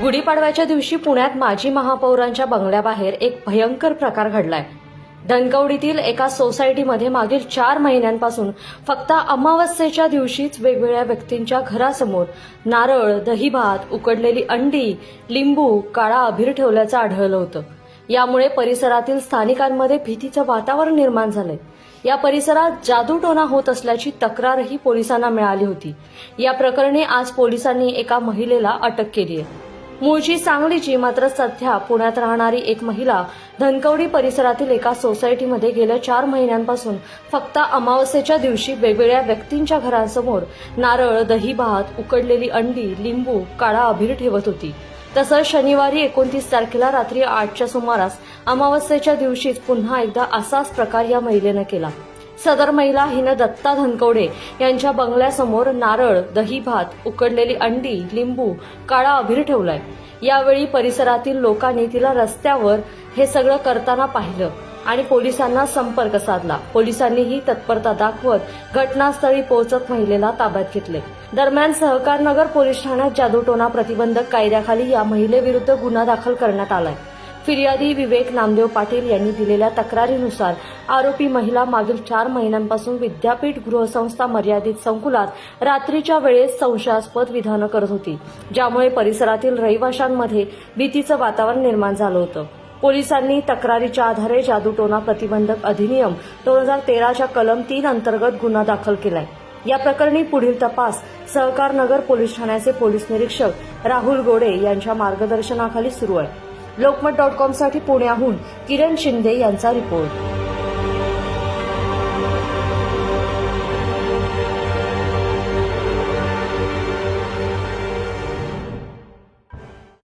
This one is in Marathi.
गुढीपाडव्याच्या दिवशी पुण्यात माजी महापौरांच्या बंगल्याबाहेर एक भयंकर प्रकार घडलाय। धनकवडीतील एका सोसायटीमध्ये मागील 4 महिन्यांपासून फक्त अमावस्येच्या दिवशीच वेगवेगळ्या व्यक्तींच्या घरासमोर नारळ, दहीभात, उकडलेली अंडी, लिंबू, काळा अभीर ठेवल्याचं आढळलं होतं। यामुळे परिसरातील स्थानिकांमध्ये भीतीचं वातावरण निर्माण झालंय। या परिसरात जादूटोणा होत असल्याची तक्रारही पोलिसांना मिळाली होती। या प्रकरणी आज पोलिसांनी एका महिलेला अटक केली आहे। मूळची सांगलीची मात्र सध्या पुण्यात राहणारी एक महिला धनकवडी परिसरातील एका सोसायटीमध्ये गेल्या 4 महिन्यांपासून फक्त अमावस्येच्या दिवशी वेगवेगळ्या व्यक्तींच्या घरांसमोर नारळ, दहीभात, उकडलेली अंडी, लिंबू, काळा अभीर ठेवत होती। तसंच शनिवारी 29 तारखेला रात्री 8च्या सुमारास अमावस्येच्या दिवशीच पुन्हा एकदा असाच प्रकार या महिलेनं केला। सदर महिला हिनं दत्ता धनकवडे यांच्या बंगल्यासमोर नारळ, दहीभात, उकडलेली अंडी, लिंबू, काळा अभीर ठेवलाय। यावेळी परिसरातील लोकांनी तिला रस्त्यावर हे सगळं करताना पाहिलं आणि पोलिसांना संपर्क साधला। पोलिसांनीही तत्परता दाखवत घटनास्थळी पोहोचत महिलेला ताब्यात घेतले। दरम्यान सहकारनगर पोलीस ठाण्यात जादूटोणा प्रतिबंधक कायद्याखाली या महिलेविरुद्ध गुन्हा दाखल करण्यात आलाय। फिर्यादी विवेक नामदेव पाटील यांनी दिलेल्या तक्रारीनुसार आरोपी महिला मागील 4 महिन्यांपासून विद्यापीठ गृहसंस्था मर्यादित संकुलात रात्रीच्या वेळेस संशयास्पद विधानं करत होती, ज्यामुळे परिसरातील रहिवाशांमध्ये भीतीचं वातावरण निर्माण झालं होतं। पोलिसांनी तक्रारीच्या आधारे जादूटोणा प्रतिबंधक अधिनियम 2013च्या कलम 3 अंतर्गत गुन्हा दाखल केलाय। या प्रकरणी पुढील तपास सहकारनगर पोलीस ठाण्याचे पोलीस निरीक्षक राहुल गोडे यांच्या मार्गदर्शनाखाली सुरू आहे। लोकमत.com साठी पुण्याहून किरण शिंदे यांचा रिपोर्ट।